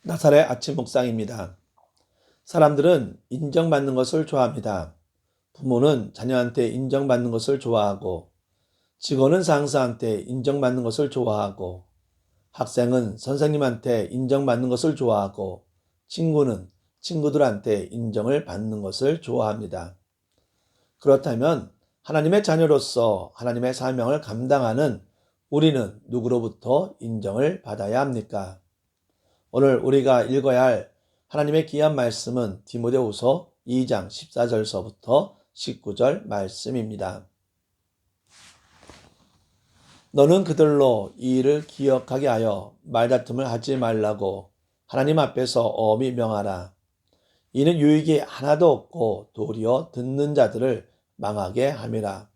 나살의 아침 묵상입니다. 사람들은 인정받는 것을 좋아합니다. 부모는 자녀한테 인정받는 것을 좋아하고, 직원은 상사한테 인정받는 것을 좋아하고, 학생은 선생님한테 인정받는 것을 좋아하고, 친구는 친구들한테 인정을 받는 것을 좋아합니다. 그렇다면 하나님의 자녀로서 하나님의 사명을 감당하는 우리는 누구로부터 인정을 받아야 합니까? 오늘 우리가 읽어야 할 하나님의 귀한 말씀은 디모데후서 2장 14절서부터 19절 말씀입니다. 너는 그들로 이 일을 기억하게 하여 말다툼을 하지 말라고 하나님 앞에서 엄히 명하라. 이는 유익이 하나도 없고 도리어 듣는 자들을 망하게 함이라.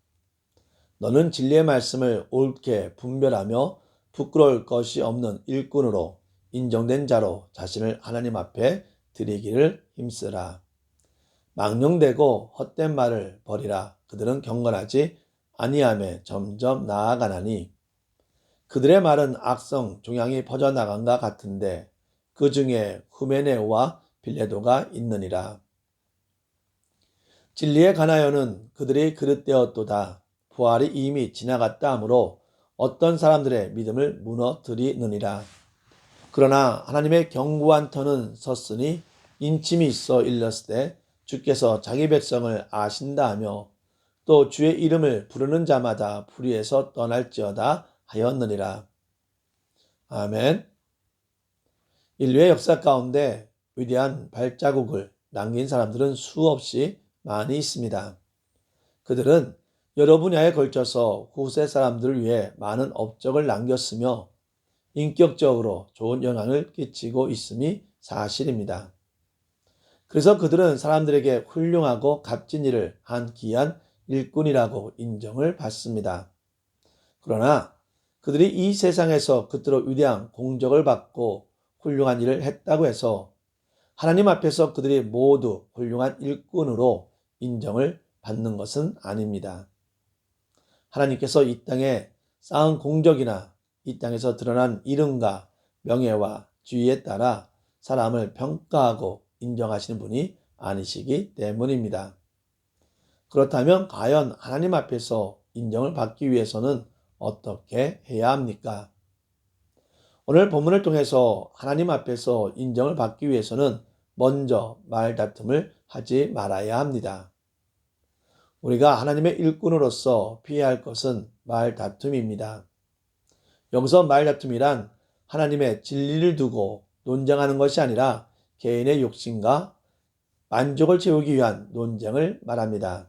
너는 진리의 말씀을 옳게 분별하며 부끄러울 것이 없는 일꾼으로 인정된 자로 자신을 하나님 앞에 드리기를 힘쓰라. 망령되고 헛된 말을 버리라. 그들은 경건하지 아니하며 점점 나아가나니 그들의 말은 악성 종양이 퍼져나간과 같은데 그 중에 후메네오와 빌레도가 있느니라. 진리에 관하여는 그들이 그릇되었도다. 부활이 이미 지나갔다 하므로 어떤 사람들의 믿음을 무너뜨리느니라. 그러나 하나님의 견고한 터는 섰으니 인침이 있어 일렀으되 주께서 자기 백성을 아신다 하며 또 주의 이름을 부르는 자마다 불의에서 떠날지어다 하였느니라. 아멘. 인류의 역사 가운데 위대한 발자국을 남긴 사람들은 수없이 많이 있습니다. 그들은 여러 분야에 걸쳐서 후세 사람들을 위해 많은 업적을 남겼으며 인격적으로 좋은 영향을 끼치고 있음이 사실입니다. 그래서 그들은 사람들에게 훌륭하고 값진 일을 한 귀한 일꾼이라고 인정을 받습니다. 그러나 그들이 이 세상에서 그토록 위대한 공적을 받고 훌륭한 일을 했다고 해서 하나님 앞에서 그들이 모두 훌륭한 일꾼으로 인정을 받는 것은 아닙니다. 하나님께서 이 땅에 쌓은 공적이나 이 땅에서 드러난 이름과 명예와 지위에 따라 사람을 평가하고 인정하시는 분이 아니시기 때문입니다. 그렇다면 과연 하나님 앞에서 인정을 받기 위해서는 어떻게 해야 합니까? 오늘 본문을 통해서 하나님 앞에서 인정을 받기 위해서는 먼저 말다툼을 하지 말아야 합니다. 우리가 하나님의 일꾼으로서 피해야 할 것은 말다툼입니다. 여기서 말다툼이란 하나님의 진리를 두고 논쟁하는 것이 아니라 개인의 욕심과 만족을 채우기 위한 논쟁을 말합니다.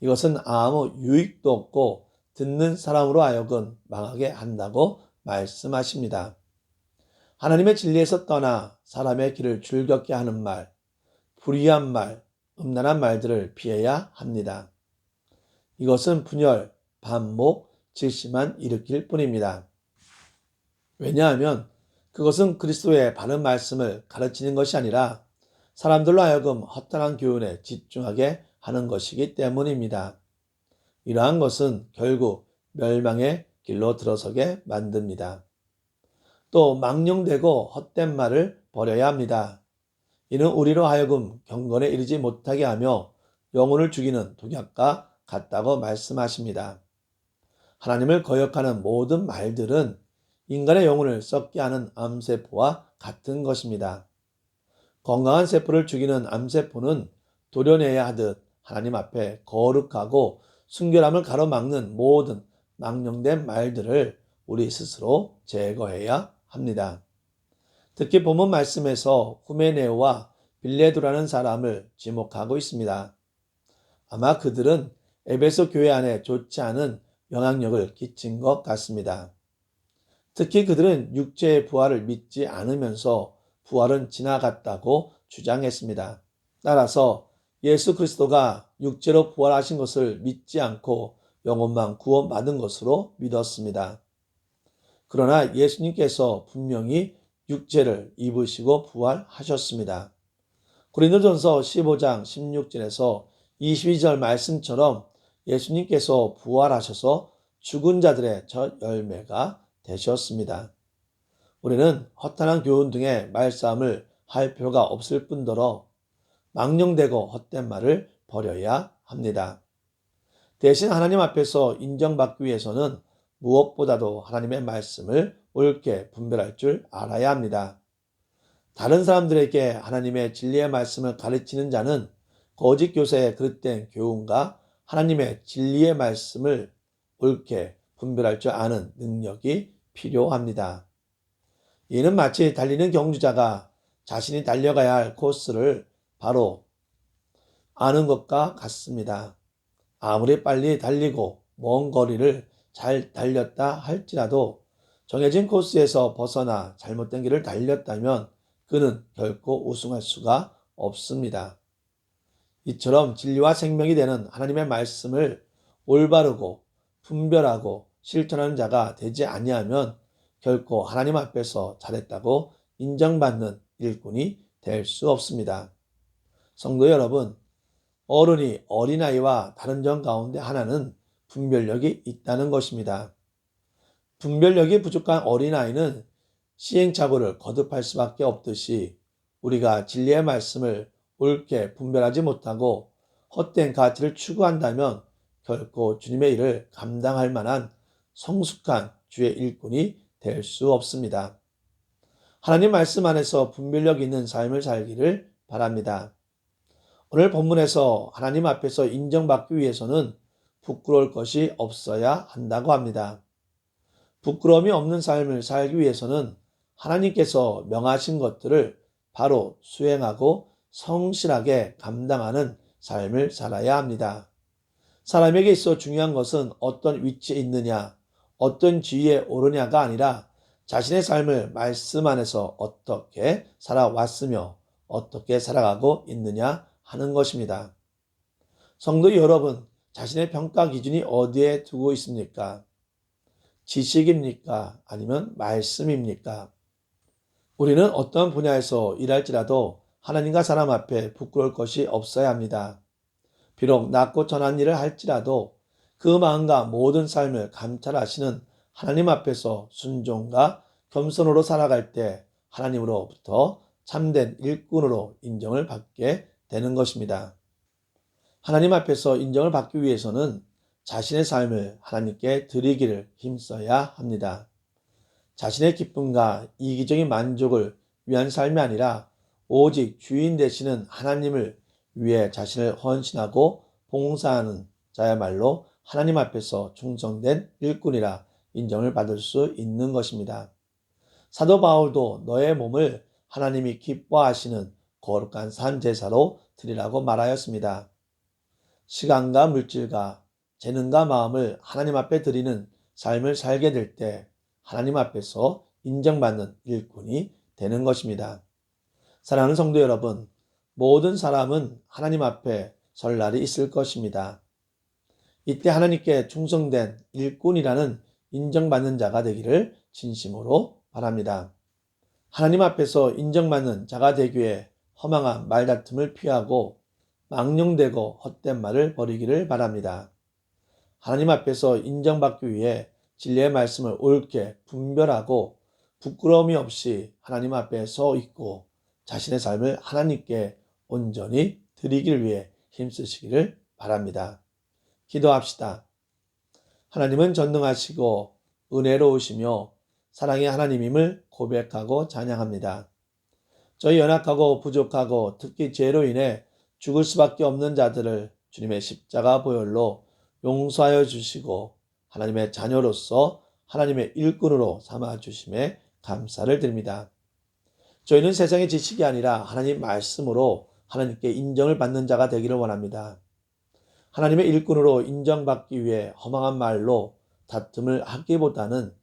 이것은 아무 유익도 없고 듣는 사람으로 하여금 망하게 한다고 말씀하십니다. 하나님의 진리에서 떠나 사람의 길을 즐겁게 하는 말, 불의한 말, 음란한 말들을 피해야 합니다. 이것은 분열, 반목, 질시만 일으킬 뿐입니다. 왜냐하면 그것은 그리스도의 바른 말씀을 가르치는 것이 아니라 사람들로 하여금 허탄한 교훈에 집중하게 하는 것이기 때문입니다. 이러한 것은 결국 멸망의 길로 들어서게 만듭니다. 또 망령되고 헛된 말을 버려야 합니다. 이는 우리로 하여금 경건에 이르지 못하게 하며 영혼을 죽이는 독약과 같다고 말씀하십니다. 하나님을 거역하는 모든 말들은 인간의 영혼을 썩게 하는 암세포와 같은 것입니다. 건강한 세포를 죽이는 암세포는 도려내야 하듯 하나님 앞에 거룩하고 순결함을 가로막는 모든 망령된 말들을 우리 스스로 제거해야 합니다. 특히 본문 말씀에서 후메네오와 빌레도라는 사람을 지목하고 있습니다. 아마 그들은 에베소 교회 안에 좋지 않은 영향력을 끼친 것 같습니다. 특히 그들은 육체의 부활을 믿지 않으면서 부활은 지나갔다고 주장했습니다. 따라서 예수 그리스도가 육체로 부활하신 것을 믿지 않고 영혼만 구원받은 것으로 믿었습니다. 그러나 예수님께서 분명히 육체를 입으시고 부활하셨습니다. 고린도전서 15장 16절에서 22절 말씀처럼 예수님께서 부활하셔서 죽은 자들의 첫 열매가 되셨습니다. 우리는 허탄한 교훈 등의 말싸움을 할 필요가 없을 뿐더러 망령되고 헛된 말을 버려야 합니다. 대신 하나님 앞에서 인정받기 위해서는 무엇보다도 하나님의 말씀을 옳게 분별할 줄 알아야 합니다. 다른 사람들에게 하나님의 진리의 말씀을 가르치는 자는 거짓 교사의 그릇된 교훈과 하나님의 진리의 말씀을 옳게 분별할 줄 아는 능력이 필요합니다. 이는 마치 달리는 경주자가 자신이 달려가야 할 코스를 바로 아는 것과 같습니다. 아무리 빨리 달리고 먼 거리를 잘 달렸다 할지라도 정해진 코스에서 벗어나 잘못된 길을 달렸다면 그는 결코 우승할 수가 없습니다. 이처럼 진리와 생명이 되는 하나님의 말씀을 올바르고 분별하고 실천하는 자가 되지 아니하면 결코 하나님 앞에서 잘했다고 인정받는 일꾼이 될 수 없습니다. 성도 여러분, 어른이 어린아이와 다른 점 가운데 하나는 분별력이 있다는 것입니다. 분별력이 부족한 어린아이는 시행착오를 거듭할 수밖에 없듯이 우리가 진리의 말씀을 옳게 분별하지 못하고 헛된 가치를 추구한다면 결코 주님의 일을 감당할 만한 성숙한 주의 일꾼이 될 수 없습니다. 하나님 말씀 안에서 분별력 있는 삶을 살기를 바랍니다. 오늘 본문에서 하나님 앞에서 인정받기 위해서는 부끄러울 것이 없어야 한다고 합니다. 부끄러움이 없는 삶을 살기 위해서는 하나님께서 명하신 것들을 바로 수행하고 성실하게 감당하는 삶을 살아야 합니다. 사람에게 있어 중요한 것은 어떤 위치에 있느냐, 어떤 지위에 오르냐가 아니라 자신의 삶을 말씀 안에서 어떻게 살아왔으며 어떻게 살아가고 있느냐 하는 것입니다. 성도 여러분, 자신의 평가 기준이 어디에 두고 있습니까? 지식입니까? 아니면 말씀입니까? 우리는 어떤 분야에서 일할지라도 하나님과 사람 앞에 부끄러울 것이 없어야 합니다. 비록 낮고 천한 일을 할지라도 그 마음과 모든 삶을 감찰하시는 하나님 앞에서 순종과 겸손으로 살아갈 때 하나님으로부터 참된 일꾼으로 인정을 받게 되는 것입니다. 하나님 앞에서 인정을 받기 위해서는 자신의 삶을 하나님께 드리기를 힘써야 합니다. 자신의 기쁨과 이기적인 만족을 위한 삶이 아니라 오직 주인 되시는 하나님을 위해 자신을 헌신하고 봉사하는 자야말로 하나님 앞에서 충성된 일꾼이라 인정을 받을 수 있는 것입니다. 사도 바울도 너의 몸을 하나님이 기뻐하시는 거룩한 산 제사로 드리라고 말하였습니다. 시간과 물질과 재능과 마음을 하나님 앞에 드리는 삶을 살게 될 때 하나님 앞에서 인정받는 일꾼이 되는 것입니다. 사랑하는 성도 여러분, 모든 사람은 하나님 앞에 설 날이 있을 것입니다. 이때 하나님께 충성된 일꾼이라는 인정받는 자가 되기를 진심으로 바랍니다. 하나님 앞에서 인정받는 자가 되기 위해 허망한 말다툼을 피하고 망령되고 헛된 말을 버리기를 바랍니다. 하나님 앞에서 인정받기 위해 진리의 말씀을 옳게 분별하고 부끄러움이 없이 하나님 앞에 서 있고 자신의 삶을 하나님께 온전히 드리기를 위해 힘쓰시기를 바랍니다. 기도합시다. 하나님은 전능하시고 은혜로우시며 사랑의 하나님임을 고백하고 찬양합니다. 저희 연약하고 부족하고 특히 죄로 인해 죽을 수밖에 없는 자들을 주님의 십자가 보혈로 용서하여 주시고 하나님의 자녀로서 하나님의 일꾼으로 삼아 주심에 감사를 드립니다. 저희는 세상의 지식이 아니라 하나님 말씀으로 하나님께 인정을 받는 자가 되기를 원합니다. 하나님의 일꾼으로 인정받기 위해 허망한 말로 다툼을 하기보다는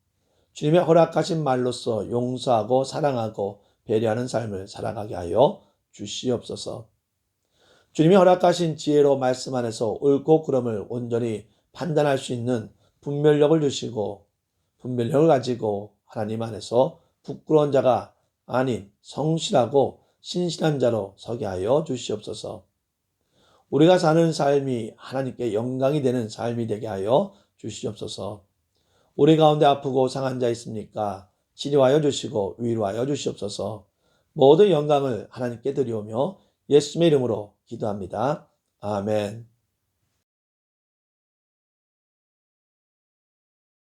주님의 허락하신 말로써 용서하고 사랑하고 배려하는 삶을 살아가게 하여 주시옵소서. 주님이 허락하신 지혜로 말씀 안에서 옳고 그름을 온전히 판단할 수 있는 분별력을 주시고 분별력을 가지고 하나님 안에서 부끄러운 자가 아닌 성실하고 신실한 자로 서게 하여 주시옵소서. 우리가 사는 삶이 하나님께 영광이 되는 삶이 되게 하여 주시옵소서. 우리 가운데 아프고 상한 자 있습니까? 치료하여 주시고 위로하여 주시옵소서. 모든 영광을 하나님께 드리오며 예수님의 이름으로 기도합니다. 아멘.